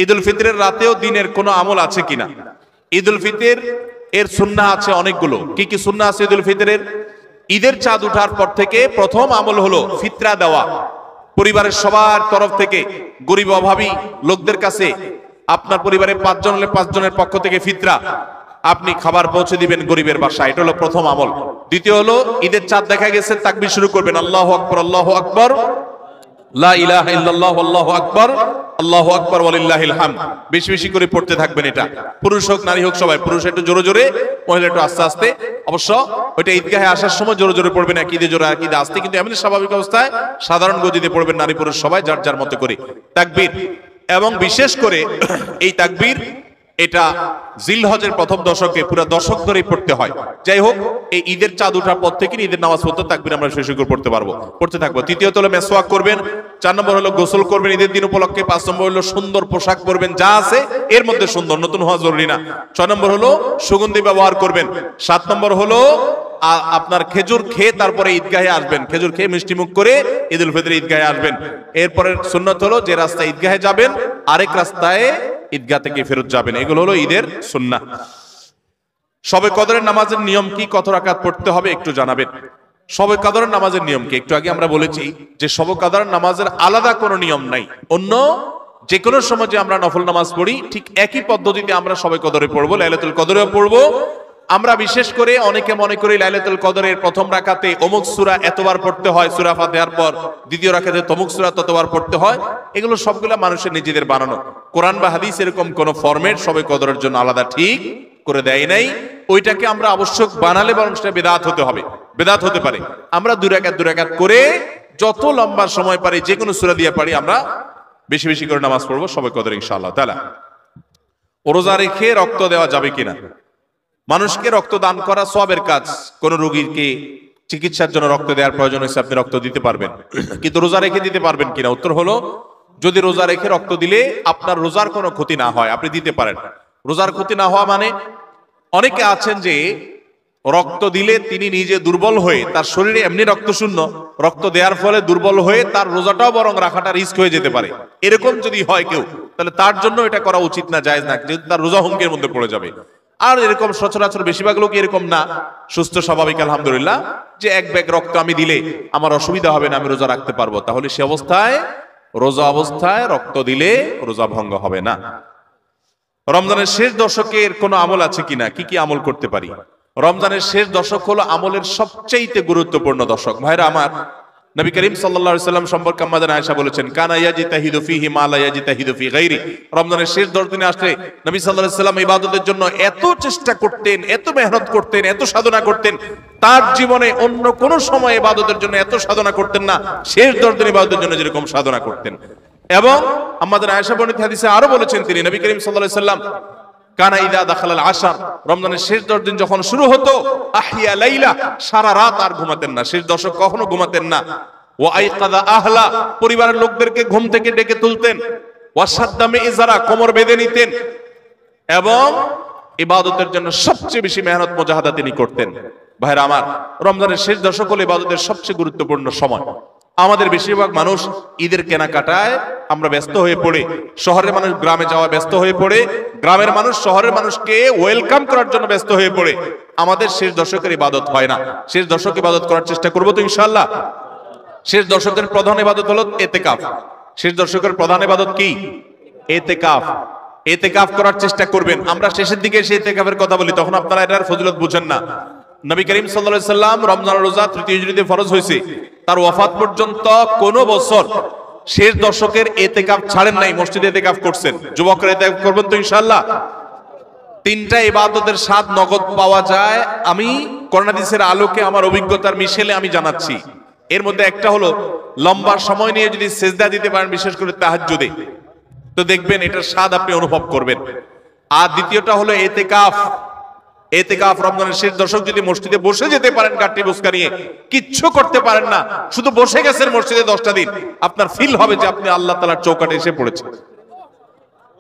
ঈদুল ফিতরের রাতেও দিনের কোনো আমল আছে কিনা? ঈদুল ফিতর এর সুন্নাহ আছে অনেকগুলো। কি কি সুন্নাহ আছে ঈদুল ফিতরের? ঈদের চাঁদ ওঠার পর থেকে প্রথম আমল হলো ফিতরা দেওয়া। পরিবারের সবার তরফ থেকে গরিব অভাবী লোকদের কাছে আপনার পরিবারে 5 জন হলে 5 জনের পক্ষ থেকে ফিতরা আপনি খাবার পৌঁছে দিবেন গরিবের বাসায়। এটা হলো প্রথম আমল। দ্বিতীয় হলো ঈদের চাঁদ দেখা গেছে তাকবীর শুরু করবেন, আল্লাহু আকবার, আল্লাহু আকবার, লা ইলাহা ইল্লাল্লাহ, আল্লাহু আকবার, আল্লাহু আকবার ওয়ালিল্লাহিল হামদ। বেশি বেশি করে পড়তে থাকবেন। এটা পুরুষ হোক নারী হোক সবাই, পুরুষ একটু জোরে জোরে, মহিলা একটু আস্তে আস্তে। অবশ্য ওইটা ঈদগাহে আসার সময় জোরে জোরে পড়বেন, একইদে জোরে একইদে আস্তে, কিন্তু এমনি স্বাভাবিক অবস্থায় সাধারণ গতিতে পড়বেন নারী পুরুষ সবাই যার যার মতো করে তাকবীর। এবং বিশেষ করে এই তাকবীর এটা জিলহজের প্রথম দশকে পুরো দশক ধরেই পড়তে হয়। যাই হোক, এই ঈদের চাঁদ ওঠার পর থেকে ঈদের নামাজ পড়তে তাকবীর আমরা শেষ করে পড়তে থাকবো। তৃতীয়ত হলো মেসওয়াক করবেন, 4 নম্বর হলো গোসল করবেন ঈদের দিন উপলক্ষে, 5 নম্বর হলো সুন্দর পোশাক পরবেন, যা আছে এর মধ্যে সুন্দর, নতুন হওয়া জরুরি না। 6 নম্বর হলো সুগন্ধি ব্যবহার করবেন। 7 নম্বর হলো আপনার খেজুর খেয়ে তারপরে ঈদগাহে আসবেন, খেজুর খেয়ে মিষ্টি মুখ করে ঈদুল ফিতরে ঈদগাহে আসবেন। এরপরে সুন্নাত হলো যে রাস্তায় ঈদগাহে যাবেন আরেক রাস্তায় ঈদগাহ থেকে ফেরত যাবেন। এগুলো হলো ঈদের সুন্নাহ। শবে কদরের নামাজের নিয়ম কি, কত রাকাত পড়তে হবে একটু জানাবেন। শবে কদরের নামাজের নিয়ম কি? একটু আগে আমরা বলেছি যে শবে কদরের নামাজের আলাদা কোনো নিয়ম নাই। অন্য যে কোনো সময় যে আমরা নফল নামাজ পড়ি ঠিক একই পদ্ধতিতে আমরা শবে কদরে পড়বো, লাইলাতুল কদরেও পড়বো। আমরা বিশেষ করে অনেকে মনে করি লাইলাতুল কদরের প্রথম রাকাতে অমুক সূরা এতবার পড়তে হয়, সূরা ফাতিহার পর দ্বিতীয় রাকাতে তমুক সূরা ততবার পড়তে হয়। এগুলো সবগুলা মানুষের নিজেদের বানানো। কোরআন বা হাদিস এরকম কোন ফরম্যাট শবে কদরের জন্য আলাদা ঠিক করে দেয় নাই। ওইটাকে আমরা আবশ্যক বানালে বরং সেটা বিদআত হতে হবে, বিদআত হতে পারে। আমরা 2 রাকাত করে যত লম্বা সময় পারি যে কোনো সূরা দিয়ে পারি আমরা বেশি বেশি করে নামাজ পড়বো শবে কদরে ইনশাআল্লাহ তাআলা। রোজা রেখে রক্ত দেওয়া যাবে কিনা? মানুষকে রক্ত দান করা সওয়াবের কাজ। কোন রোগীকে চিকিৎসার জন্য রক্ত দেওয়ার প্রয়োজন হয়েছে আপনি রক্ত দিতে পারবেন, কিন্তু রোজা রেখে দিতে পারবেন কিনা? উত্তর হলো যদি রোজা রেখে রক্ত দিলে আপনার রোজার কোনো ক্ষতি না হয় আপনি দিতে পারেন। রোজার ক্ষতি না হওয়া মানে অনেকে আছেন যে রক্ত দিলে তিনি নিজে দুর্বল হয়ে, তার শরীরে এমনি রক্ত শূন্য, রক্ত দেওয়ার ফলে দুর্বল হয়ে তার রোজাটাও বরং রাখাটা রিস্ক হয়ে যেতে পারে। এরকম যদি হয় কেউ, তাহলে তার জন্য এটা করা উচিত না, জায়েজ না, যেহেতু তার রোজা হুমকির মধ্যে পড়ে যাবে। আর এরকম সচরাচর বেশিরভাগ লোক এরকম না, সুস্থ স্বাভাবিক আলহামদুলিল্লাহ, যে 1 ব্যাগ রক্ত আমি দিলে আমার অসুবিধা হবে না, আমি রোজা রাখতে পারবো, তাহলে সে অবস্থায় রোজা অবস্থায় রক্ত দিলে রোজা ভঙ্গ হবে না। রমজানের শেষ দশকের কোনো আমল আছে কিনা, কি কি আমল করতে পারি? রমজানের শেষ দশক হলো আমলের সবচেয়ে গুরুত্বপূর্ণ দশক। ভাইরা আমার, নবী করিম সাল্লাল্লাহু আলাইহি সাল্লাম সম্পর্কে আম্মা জান আয়েশা বলেছেন, কানা ইয়াজতাহিদু ফীহি মা লা ইয়াজতাহিদু ফী গায়রি। রমজানের শেষ 10 দিনে আসলে নবী সাল্লাল্লাহু আলাইহি সাল্লাম ইবাদতের জন্য এত চেষ্টা করতেন, এত মেহনত করতেন, এত সাধনা করতেন, তার জীবনে অন্য কোন সময় ইবাদতের জন্য এত সাধনা করতেন না শেষ 10 দিন ইবাদতের জন্য যেরকম সাধনা করতেন। এবং আম্মা জান আয়েশা বর্ণিত হাদিসে আরো বলেছেন তিনি, নবী করিম সাল্লাল্লাহু আলাইহি সাল্লাম কানা ইদা দাখালাল আশার, রমজানের শেষ 10 দিন যখন শুরু হতো, আহিয়া লাইলা, সারা রাত আর ঘুমাতেন না, শেষ দশক কখনো ঘুমাতেন না। ওয়া আইকাদা আহলা, পরিবারের লোকদেরকে ঘুম থেকে ডেকে তুলতেন। ওয়া সাদ্দা মিজারা, কোমর বেঁধে নিতেন। এবং ইবাদতের জন্য সবচেয়ে বেশি মেহনত মুজাহাদা তিনি করতেন। ভাইরা আমার, রমজানের শেষ দশক হলো ইবাদতের সবচেয়ে গুরুত্বপূর্ণ সময়। আমাদের বেশিরভাগ মানুষ ঈদের কেনাকাটায় আমরা ব্যস্ত হয়ে পড়ে, শহরের মানুষ গ্রামে যাওয়া ব্যস্ত হয়ে পড়ে, গ্রামের মানুষ শহরের মানুষকে ওয়েলকাম করার জন্য ব্যস্ত হয়ে পড়ে। আমাদের শেষ দশকের ইবাদত হয় না। শেষ দশক ইবাদত করার চেষ্টা করবো তো ইনশাআল্লাহ। শেষ দশকের প্রধান ইবাদত হলো ইতিকাফ। শেষ দশকের প্রধান ইবাদত কি? ইতিকাফ। ইতিকাফ করার চেষ্টা করবেন। আমরা শেষের দিকে সেই ইতিকাফের কথা বলি, তখন আপনারা এটার ফজিলত বুঝেন না। নবী করিম সাল্লাল্লাহু আলাইহি সাল্লাম রমজান রোজা 3 হিজরিতে ফরজ হয়েছে, তার ওয়াফাত পর্যন্ত কোন বছর শেষ দশকের ইতিকাফ ছাড়েন নাই, মসজিদে ইতিকাফ করছেন। যুবকরা ইতিকাফ করবেন তো ইনশাআল্লাহ। 3টা ইবাদতের স্বাদ নগদ পাওয়া যায়, আমি কোরআন হাদিসের আলোকে আমার অভিজ্ঞতার মিশেলে আমি জানাচ্ছি। এর মধ্যে একটা হলো লম্বা সময় নিয়ে যদি সেজদা দিতে পারেন, বিশেষ করে তাহাজ্জুদে, তো দেখবেন এটার স্বাদ আপনি অনুভব করবেন। আর দ্বিতীয়টা হলো ইতিকাফ। ইতিকাফ রমজানের শেষ দশক যদি মসজিদে বসে যেতে পারেন, গাঁটটি বুসকা নিয়ে, কিচ্ছু করতে পারেন না, শুধু বসে গেছেন মসজিদে 10টা দিন, আপনার ফিল হবে যে আপনি আল্লাহ তাআলার চৌকাঠে এসে পড়েছেন।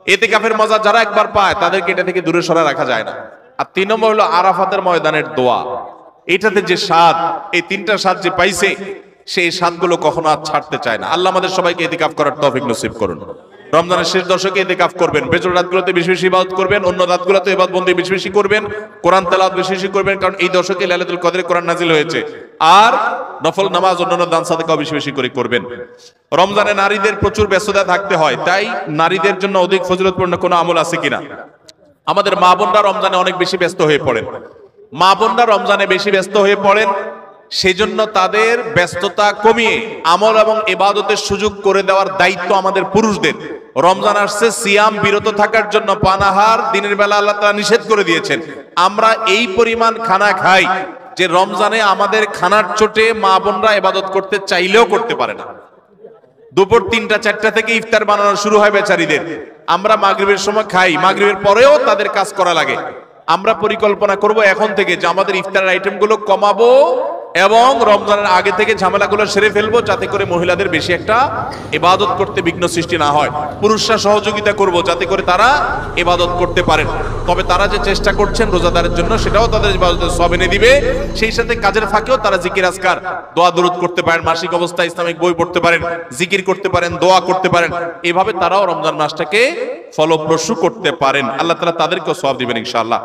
ইতিকাফের মজা যারা একবার পায় তাদেরকে এটা থেকে দূরে সরা রাখা যায় না। আর 3 নম্বর হলো আরাফাতের ময়দানের দোয়া। এটাতে যে স্বাদ, এই 3টা স্বাদ যে পাইছে, সেই স্বাদগুলো কখনো আর ছাড়তে চায় না। আল্লাহ আমাদের সবাইকে ইতিকাফ করার তৌফিক নসিব করুন। রমজানের শেষ দশকে ইতিকাফ করবেন, বেজর রাতগুলোতে বেশি বেশি ইবাদত করবেন, অন্য রাতগুলোতে ইবাদত বন্দি বেশি বেশি করবেন, কোরআন তেলাওয়াত বেশি বেশি করবেন, কারণ এই দশকে লাইলাতুল কদরে কোরআন নাজিল হয়েছে। আর নফল নামাজ, অন্যান্য দান সাদাকাও বেশি বেশি করে করবেন। রমজানে নারীদের প্রচুর ব্যস্ততা থাকতে হয়, তাই নারীদের জন্য অধিক ফজিলতপূর্ণ কোনো আমল আছে কিনা? আমাদের মা বোনরা রমজানে অনেক বেশি ব্যস্ত হয়ে পড়েন। মা বোনরা রমজানে বেশি ব্যস্ত হয়ে পড়েন, সেজন্য তাদের ব্যস্ততা কমিয়ে আমল এবং ইবাদতের সুযোগ করে দেওয়ার দায়িত্ব আমাদের পুরুষদের। রমজান আসছে, সিয়াম বিরত থাকার জন্য পানাহার দিনের বেলা আল্লাহ তাআলা নিষেধ করে দিয়েছেন। আমরা এই পরিমাণ খানা খাই যে রমজানে আমাদের খানার চোটে মা বোনরা ইবাদত করতে চাইলেও করতে পারে না। দুপুর 3টা 4টা থেকে ইফতার বানানো শুরু হয় বেচারীদের। আমরা মাগরিবের সময় খাই, মাগরিবের পরেও তাদের কাজ করা লাগে। আমরা পরিকল্পনা করব এখন থেকে যে আমাদের ইফতারের আইটেমগুলো কমাবো এবং রমজানের আগে থেকে ঝামেলাগুলো সেরে ফেলবো, যাতে করে মহিলাদের বেশি একটা ইবাদত করতে বিঘ্ন সৃষ্টি না হয়। পুরুষরা সহযোগিতা করব যাতে করে তারা ইবাদত করতে পারেন। তবে তারা যে চেষ্টা করছেন রোজাদারের জন্য, সেটাও তাদের ইবাদতের সওয়াব এনে দিবে। সেই সাথে কাজের ফাঁকেও তারা জিকির আজকার, দোয়া দরুদ করতে পারেন, মাসিক অবস্থায় ইসলামিক বই পড়তে পারেন, জিকির করতে পারেন, দোয়া করতে পারেন। এভাবে তারাও রমজান মাসটাকে ফলপ্রসূ করতে পারেন। আল্লাহ তাআলা তাদেরকেও সওয়াব দিবেন ইনশাআল্লাহ।